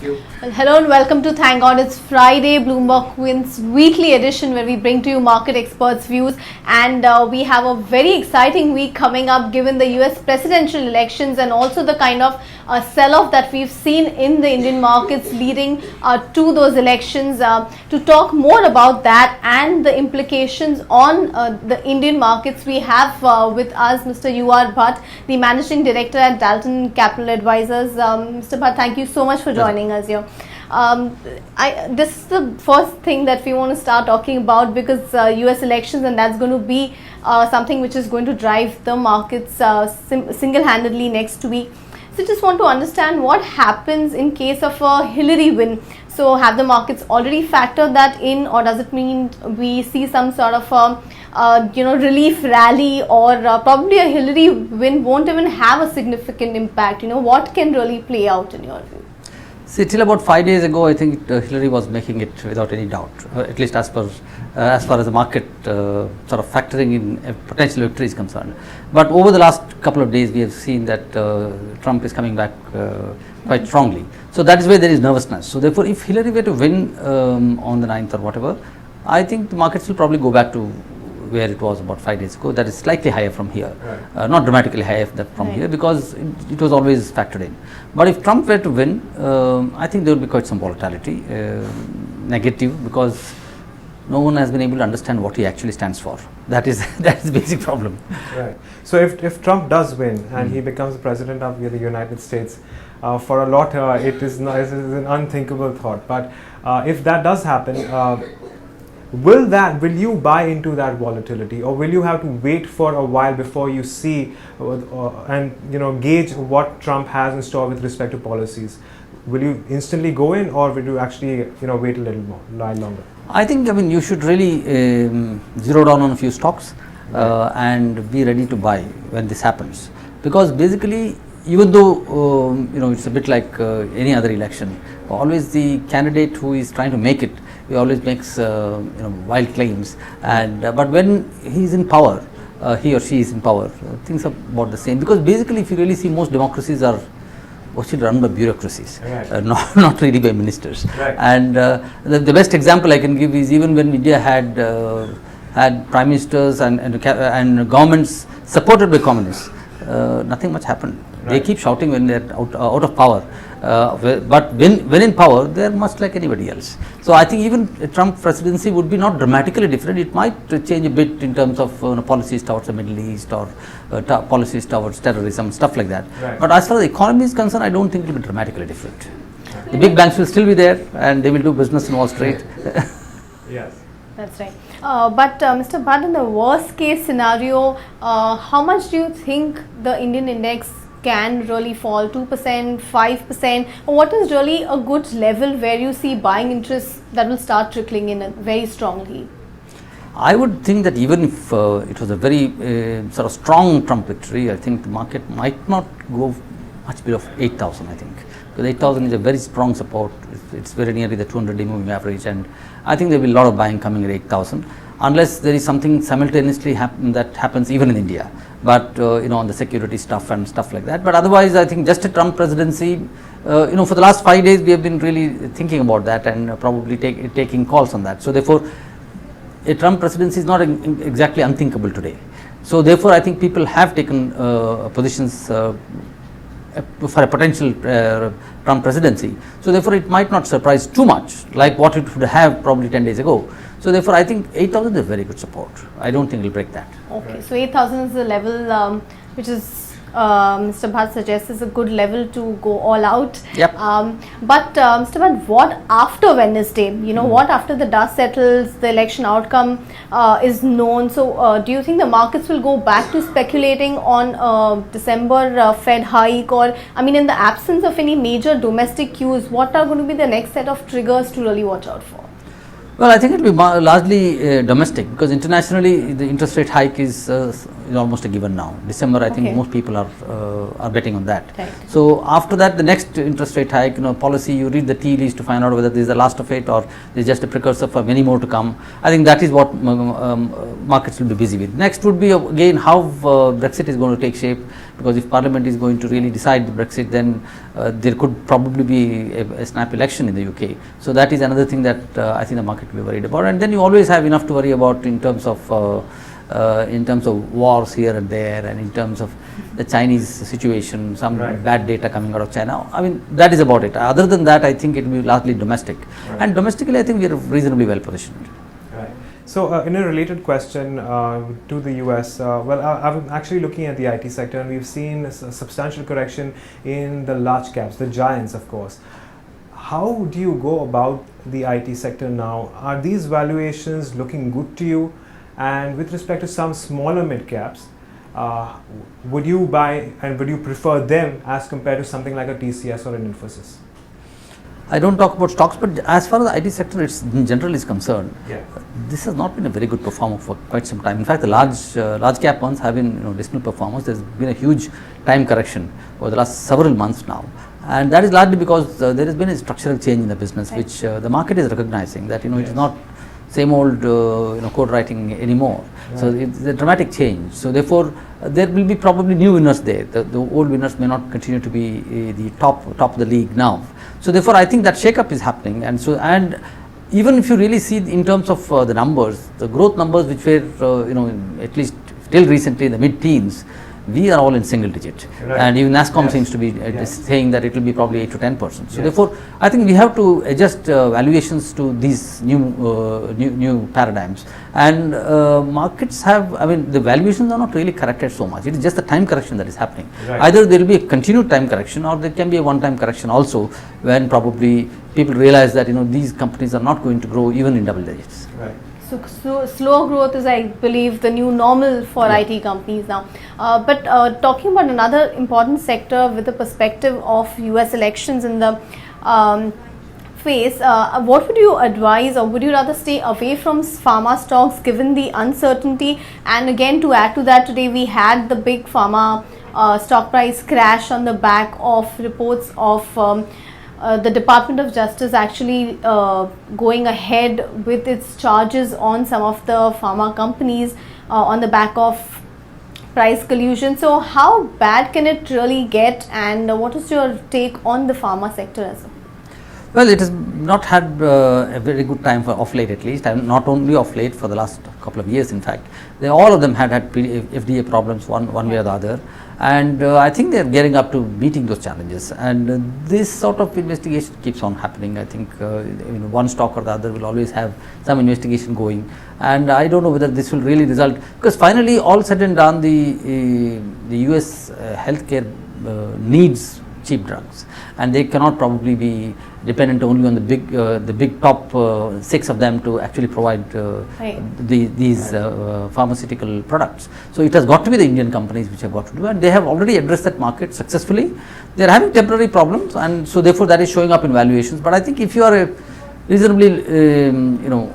you. Well, hello and welcome to Thank God It's Friday, Bloomberg Quint's weekly edition where we bring to you market experts' views, and we have a very exciting week coming up given the US presidential elections and also the kind of sell-off that we've seen in the Indian markets leading to those elections. To talk more about that and the implications on the Indian markets, we have with us Mr. UR Bhat, the Managing Director at Dalton Capital Advisors. Mr. Bhat, thank you so much for joining us here. This is the first thing that we want to start talking about because US elections, and that's going to be something which is going to drive the markets single-handedly next week. So just want to understand what happens in case of a Hillary win. So have the markets already factored that in, or does it mean we see some sort of relief rally, or probably a Hillary win won't even have a significant impact? What can really play out in your view? See, till about 5 days ago, I think Hillary was making it without any doubt, at least as far as the market sort of factoring in a potential victory is concerned. But over the last couple of days, we have seen that Trump is coming back quite strongly. So that is where there is nervousness. So therefore, if Hillary were to win on the 9th or whatever, I think the markets will probably go back to where it was about 5 days ago. That is slightly higher from here, right. Not dramatically higher from here, because it was always factored in. But if Trump were to win, I think there will be quite some volatility, negative, because no one has been able to understand what he actually stands for. That is the basic problem. Right. So if Trump does win and he becomes the president of the United States, for a lot it is an unthinkable thought. But if that does happen, will you buy into that volatility, or will you have to wait for a while before you see and gauge what Trump has in store with respect to policies? Will you instantly go in, or will you actually wait a little longer? I think you should really zero down on a few stocks and be ready to buy when this happens, because basically, even though it's a bit like any other election, always the candidate who is trying to make it, he always makes wild claims, and but when he's in power, he or she is in power, things are about the same, because basically if you really see, most democracies are actually run by bureaucracies, right. Not really by ministers, right. And the best example I can give is even when India had prime ministers and governments supported by communists, nothing much happened. Right. They keep shouting when they're out of power, but when in power, they're much like anybody else. So I think even a Trump presidency would be not dramatically different. It might change a bit in terms of policies towards the Middle East, or policies towards terrorism, stuff like that. Right. But as far as the economy is concerned, I don't think it will be dramatically different. Right. The big banks will still be there, and they will do business in Wall Street. Yes. That's right. But Mr. Bhat, in the worst case scenario, how much do you think the Indian index can really fall? 2%, 5%? What is really a good level where you see buying interest that will start trickling in very strongly? I would think that even if it was a very sort of strong Trump victory, I think the market might not go much below 8,000, I think. Because 8,000 is a very strong support. It's very nearly the 200-day moving average, and I think there will be a lot of buying coming at 8,000, unless there is something simultaneously that happens even in India, but on the security stuff and stuff like that. But otherwise, I think just a Trump presidency, for the last 5 days we have been really thinking about that and probably taking calls on that. So therefore, a Trump presidency is not exactly unthinkable today. So therefore, I think people have taken positions for a potential Trump presidency. So therefore, it might not surprise too much like what it would have probably 10 days ago. So therefore, I think 8,000 is very good support. I don't think it will break that. Okay, so 8,000 is the level which is Mr. Bhat suggests is a good level to go all out. Yep. But Mr. Bhat, what after Wednesday? What after the dust settles, the election outcome is known? So do you think the markets will go back to speculating on December Fed hike, or in the absence of any major domestic cues, what are going to be the next set of triggers to really watch out for? Well, I think it will be largely domestic, because internationally the interest rate hike is is almost a given now. December, I think Okay. most people are betting on that. Right. So after that, the next interest rate hike, policy, you read the tea leaves to find out whether this is the last of it or this is just a precursor for many more to come. I think that is what markets will be busy with. Next would be again how Brexit is going to take shape, because if Parliament is going to really decide the Brexit, then there could probably be a snap election in the UK. So that is another thing that I think the market will be worried about. And then you always have enough to worry about in terms of wars here and there, and in terms of the Chinese situation, some Right. bad data coming out of China. I mean, that is about it. Other than that, I think it will be largely domestic. Right. And domestically, I think we are reasonably well positioned. Right. So, in a related question to the US, I'm actually looking at the IT sector, and we've seen a substantial correction in the large caps, the giants, of course. How do you go about the IT sector now? Are these valuations looking good to you? And with respect to some smaller mid caps, would you buy and would you prefer them as compared to something like a TCS or an Infosys? I don't talk about stocks, but as far as the IT sector in general is concerned, Yeah. this has not been a very good performer for quite some time. In fact, the large cap ones have been dismal performers. There's been a huge time correction over the last several months now, and that is largely because there has been a structural change in the business, Right. which the market is recognizing that it is not same old code writing anymore. Right. So it's a dramatic change. So therefore, there will be probably new winners there. The old winners may not continue to be the top of the league now. So therefore, I think that shake-up is happening, and even if you really see in terms of the numbers, the growth numbers which were at least till recently in the mid-teens, we are all in single digit, Right. and even NASSCOM Yes. seems to be Yes. saying that it will be probably 8 to 10%. So Yes. therefore, I think we have to adjust valuations to these new paradigms, and markets have. I mean, the valuations are not really corrected so much. It is just the time correction that is happening. Right. Either there will be a continued time correction, or there can be a one-time correction also, when probably people realize that these companies are not going to grow even in double digits. Right. So slow growth is, I believe, the new normal for Yeah. IT companies now. But talking about another important sector with the perspective of US elections in the face, what would you advise, or would you rather stay away from pharma stocks given the uncertainty? And again, to add to that, today we had the big pharma stock price crash on the back of reports of the Department of Justice actually going ahead with its charges on some of the pharma companies on the back of price collusion. So how bad can it really get, and what is your take on the pharma sector as well? Well, it has not had a very good time for off late, at least, and not only off late, for the last couple of years. In fact, all of them had FDA problems one way or the other, and I think they are gearing up to meeting those challenges. And this sort of investigation keeps on happening. I think one stock or the other will always have some investigation going, and I don't know whether this will really result, because finally, all said and done, the US healthcare needs cheap drugs, and they cannot probably be dependent only on the big top 6 of them to actually provide Right. these pharmaceutical products. So it has got to be the Indian companies which have got to do, and they have already addressed that market successfully. They are having temporary problems, and so therefore that is showing up in valuations. But I think if you are a reasonably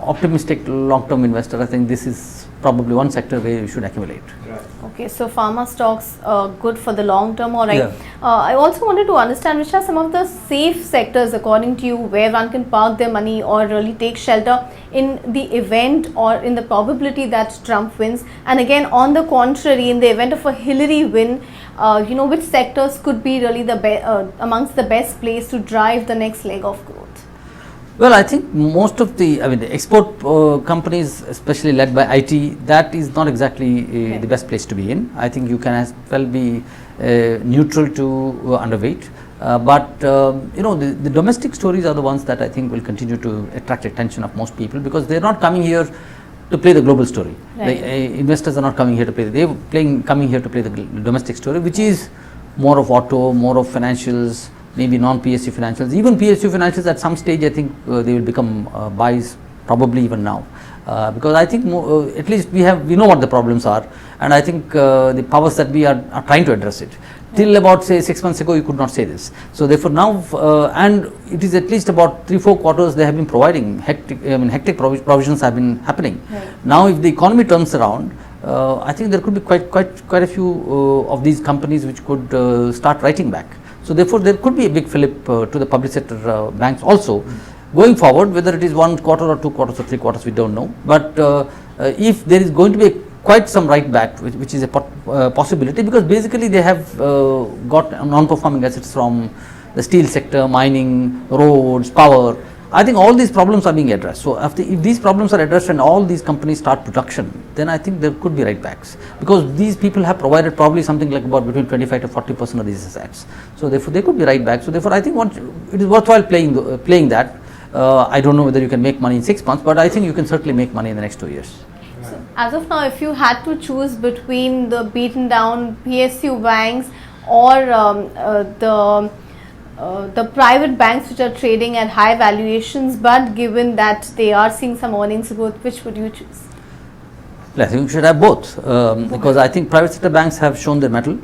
optimistic long-term investor, I think this is probably one sector where you should accumulate. Right. Okay, so pharma stocks good for the long term, all right. Yeah. I also wanted to understand which are some of the safe sectors according to you where one can park their money or really take shelter in the event or in the probability that Trump wins. And again, on the contrary, in the event of a Hillary win, which sectors could be really amongst the best place to drive the next leg of growth? Well, I think most of the export companies, especially led by IT, that is not exactly the best place to be in. I think you can as well be neutral to underweight. But the domestic stories are the ones that I think will continue to attract attention of most people, because they are not coming here to play the global story. Right. The investors are not coming here to play. They are coming here to play the domestic story, which is more of auto, more of financials, maybe non-PSU financials. Even PSU financials at some stage, I think they will become buys, probably even now, because I think at least we know what the problems are, and I think the powers that be are trying to address it. Till about say 6 months ago, you could not say this. So therefore now, and it is at least about 3-4 quarters they have been providing hectic provisions have been happening. Right. Now if the economy turns around, I think there could be quite a few of these companies which could start writing back. So therefore, there could be a big fillip to the public sector banks also going forward. Whether it is 1 quarter or 2 quarters or 3 quarters, we don't know. But if there is going to be quite some write back, which is a possibility, because basically they have got non-performing assets from the steel sector, mining, roads, power. I think all these problems are being addressed. So if these problems are addressed and all these companies start production, then I think there could be write backs, because these people have provided probably something like about between 25 to 40% of these assets. So therefore, they could be write backs. So therefore, I think it is worthwhile playing that. I don't know whether you can make money in 6 months, but I think you can certainly make money in the next 2 years. So as of now, if you had to choose between the beaten down PSU banks or the private banks which are trading at high valuations, but given that they are seeing some earnings growth, which would you choose? I think you should have both, because I think private sector banks have shown their mettle.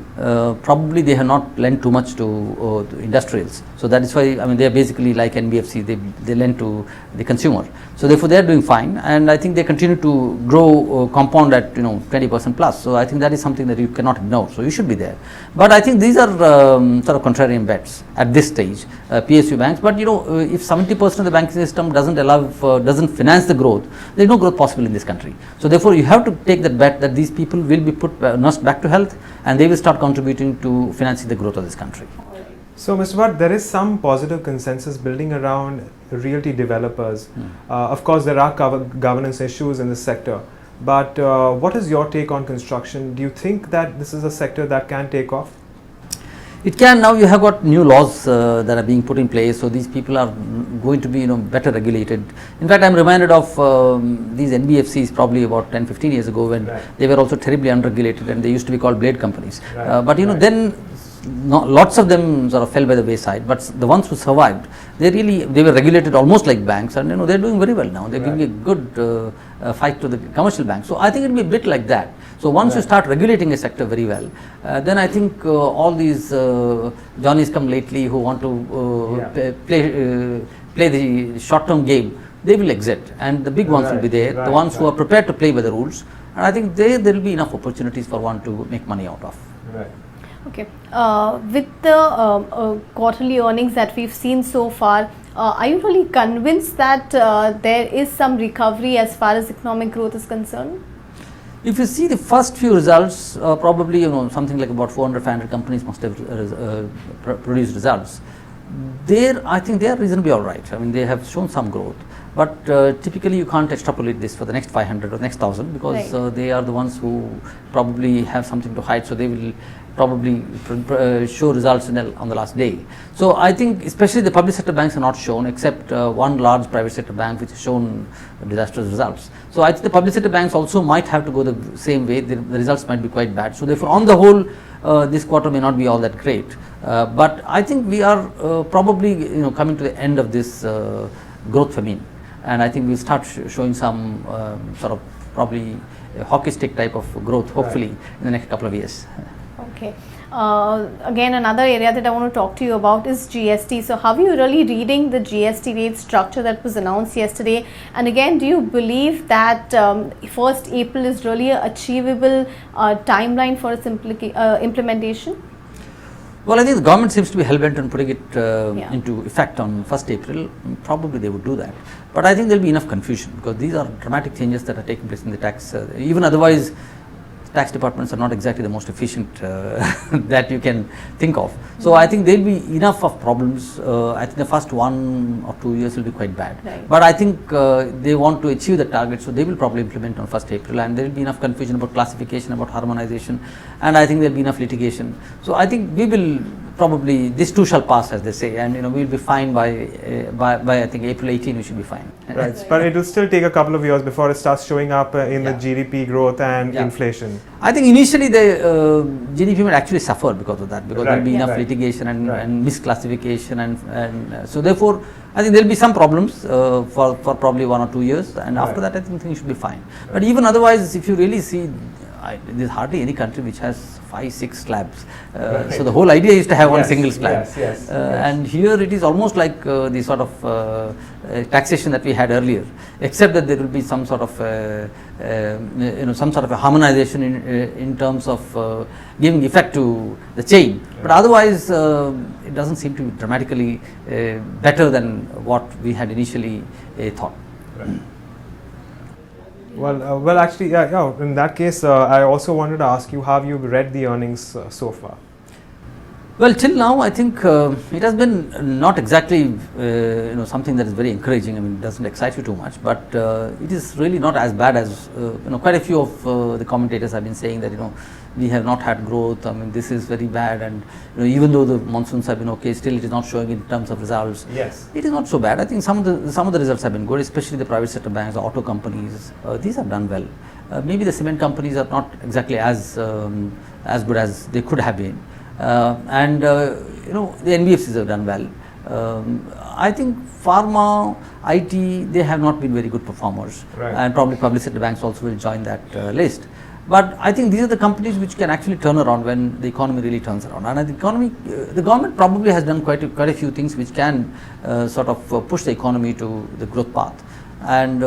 Probably they have not lent too much to industrials. So that is why, I mean, they are basically like NBFC, they lend to the consumer. So therefore, they are doing fine, and I think they continue to grow, compound at 20% plus. So I think that is something that you cannot ignore. So you should be there. But I think these are sort of contrarian bets at this stage, PSU banks. But if 70% of the banking system doesn't finance the growth, there is no growth possible in this country. So therefore, you have to take that bet that these people will be nursed back to health, and they will start contributing to financing the growth of this country. So, Mr. Bhat, there is some positive consensus building around realty developers. Of course, there are governance issues in this sector. But what is your take on construction? Do you think that this is a sector that can take off? It can. Now you have got new laws that are being put in place, so these people are going to be better regulated. In fact, I am reminded of these NBFCs probably about 10-15 years ago, when they were also terribly unregulated, and they used to be called blade companies. But then lots of them sort of fell by the wayside, but the ones who survived, they were regulated almost like banks, and they're doing very well now. They're giving a good fight to the commercial banks. So I think it will be a bit like that. So once you start regulating a sector very well, then I think all these Johnnies come lately who want to play the short-term game, they will exit, and the big ones will be there, the ones who are prepared to play by the rules, and I think there will be enough opportunities for one to make money out of. Okay. With the quarterly earnings that we've seen so far, are you really convinced that there is some recovery as far as economic growth is concerned? If you see the first few results, probably something like about 400-500 companies must have produced results. I think they are reasonably all right. I mean, they have shown some growth, but typically you can't extrapolate this for the next 500 or next 1,000, because they are the ones who probably have something to hide, so they will probably show results on the last day. So I think especially the public sector banks are not shown, except one large private sector bank which has shown disastrous results. So I think the public sector banks also might have to go the same way. The results might be quite bad. So therefore, on the whole, this quarter may not be all that great. But I think we are probably coming to the end of this growth famine, and I think we'll start showing some sort of probably a hockey stick type of growth, hopefully in the next couple of years. Okay. Again, another area that I want to talk to you about is GST. So how are you really reading the GST rate structure that was announced yesterday? And again, do you believe that 1st April is really an achievable timeline for its implementation? Well, I think the government seems to be hell-bent on putting it into effect on 1st April. Probably they would do that. But I think there will be enough confusion, because these are dramatic changes that are taking place in the tax. Even otherwise, tax departments are not exactly the most efficient that you can think of. So I think there will be enough of problems. I think the first 1 or 2 years will be quite bad. But I think they want to achieve the target, so they will probably implement on 1st April, and there will be enough confusion about classification, about harmonization, and I think there will be enough litigation. So I think we will probably, this too shall pass, as they say, and we will be fine by I think April 18 we should be fine. Right, but it will still take a couple of years before it starts showing up in the GDP growth and inflation. I think initially the GDP might actually suffer because of that, because there will be enough litigation and misclassification, and so therefore I think there will be some problems for probably 1 or 2 years, and after that I think things should be fine. But even otherwise, if you really see, there is hardly any country which has 5-6 slabs. So the whole idea is to have one single slab. Yes. And here it is almost like the sort of taxation that we had earlier, except that there will be some sort of some sort of a harmonization in terms of giving effect to the chain. But otherwise, it doesn't seem to be dramatically better than what we had initially thought. Right. Well, actually, yeah. In that case, I also wanted to ask you, have you read the earnings so far? Well, till now, I think it has been not exactly something that is very encouraging. I mean, it doesn't excite you too much, but it is really not as bad as quite a few of the commentators have been saying that we have not had growth. I mean, this is very bad, and even though the monsoons have been okay, still it is not showing in terms of results. Yes, it is not so bad. I think some of the results have been good, especially the private sector banks, the auto companies. These have done well. Maybe the cement companies are not exactly as good as they could have been. And the NBFCs have done well. I think pharma, IT, they have not been very good performers, and probably public sector banks also will join that list. But I think these are the companies which can actually turn around when the economy really turns around. And the government probably has done quite a few things which can sort of push the economy to the growth path. And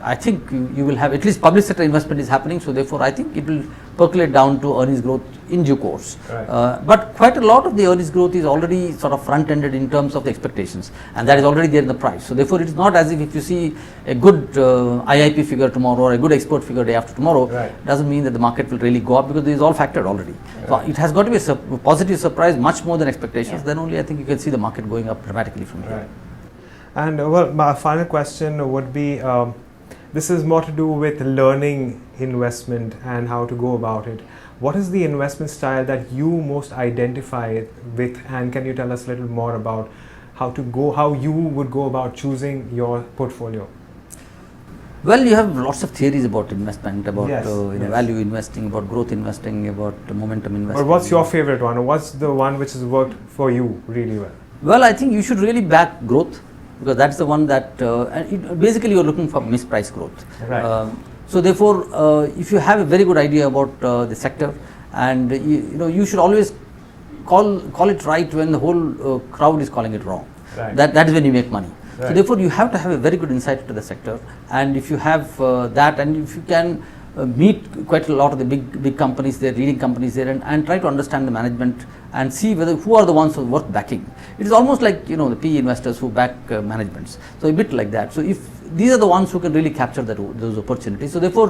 I think you will have at least public sector investment is happening, so therefore I think it will percolate down to earnings growth in due course. But quite a lot of the earnings growth is already sort of front ended in terms of the expectations, and that is already there in the price. So therefore it is not as if you see a good IIP figure tomorrow or a good export figure day after tomorrow, doesn't mean that the market will really go up, because this is all factored already. So it has got to be a positive surprise, much more than expectations. Then only I think you can see the market going up dramatically from here. And my final question would be, this is more to do with learning investment and how to go about it. What is the investment style that you most identify with, and can you tell us a little more about how you would go about choosing your portfolio? Well, you have lots of theories about investment, about value investing, about growth investing, about momentum investing. But what's your favorite one, or what's the one which has worked for you really well? Well, I think you should really back growth, because that's the one that basically you're looking for mispriced growth. So therefore, if you have a very good idea about the sector, and you should always call it right when the whole crowd is calling it wrong. That is when you make money. So therefore, you have to have a very good insight into the sector, and if you have that, and if you can meet quite a lot of the big companies there, leading companies there, and try to understand the management and see who are the ones who are worth backing. It is almost like the PE investors who back managements. So a bit like that. So if these are the ones who can really capture those opportunities. So therefore,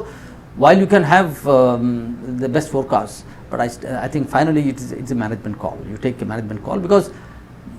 while you can have the best forecasts, but I think finally it's a management call. You take a management call because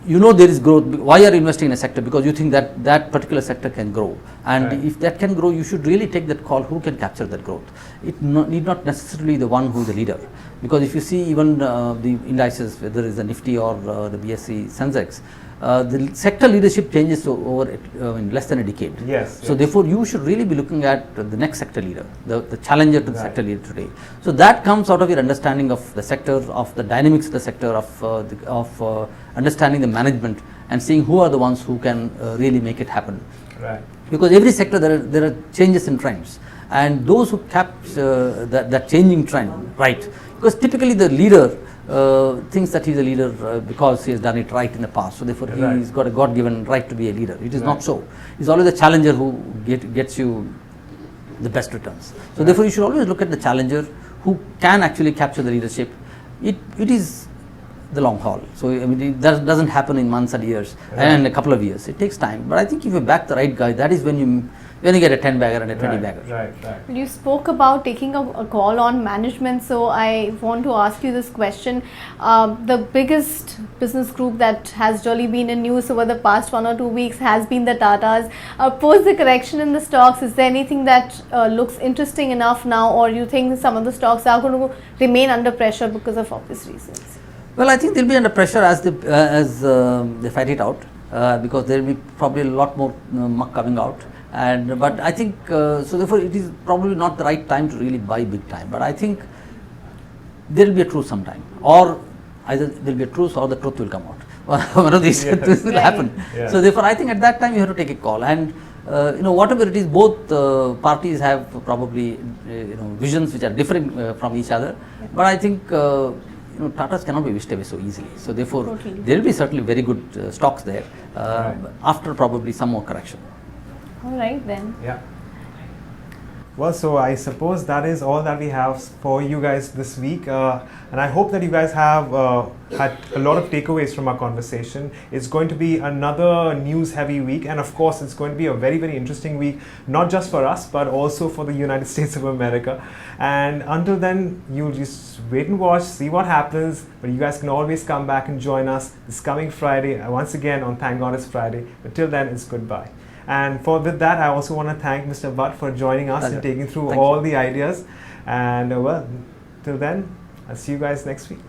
there is growth. Why are you investing in a sector? Because you think that particular sector can grow, and if that can grow, you should really take that call. Who can capture that growth? It need not necessarily the one who is the leader, because if you see even the indices, whether it's the Nifty or the BSE Sensex, the sector leadership changes over in less than a decade. So therefore, you should really be looking at the next sector leader, the challenger to the sector leader today. So that comes out of your understanding of the sector, of the dynamics of the sector, of understanding the management, and seeing who are the ones who can really make it happen. Because every sector there are changes in trends, and those who capture that changing trend, because typically the leader thinks that he is a leader because he has done it right in the past. So therefore, he's got a God-given right to be a leader. It is not so. He's always a challenger who gets you the best returns. So therefore, you should always look at the challenger who can actually capture the leadership. It is the long haul. So I mean, it doesn't happen in months and years and a couple of years. It takes time. But I think if you back the right guy, that is when you get a 10 bagger and a 20 bagger. You spoke about taking a call on management, so I want to ask you this question. The biggest business group that has really been in news over the past 1 or 2 weeks has been the Tatas. Post the correction in the stocks, is there anything that looks interesting enough now, or you think some of the stocks are going to remain under pressure because of obvious reasons? Well, I think they'll be under pressure as they fight it out, because there will be probably a lot more muck coming out. But I think so therefore it is probably not the right time to really buy big time. But I think there will be a truce sometime, or either there will be a truce or the truth will come out. one of these Yes. things will Right. happen. Yeah. So therefore, I think at that time you have to take a call, and whatever it is, both parties have probably visions which are different from each other. But I think Tatas cannot be wished away so easily. So therefore, Totally. there will be certainly very good stocks there Right. after probably some more correction. All right then. Yeah. Well, so I suppose that is all that we have for you guys this week, and I hope that you guys have had a lot of takeaways from our conversation. It's going to be another news-heavy week, and of course, it's going to be a very, very interesting week, not just for us, but also for the United States of America. And until then, you'll just wait and watch, see what happens, but you guys can always come back and join us this coming Friday, once again on Thank God It's Friday. But till then, it's goodbye. And with that, I also want to thank Mr. Bhat for joining us and taking through Thank all you. the ideas. And well, till then, I'll see you guys next week.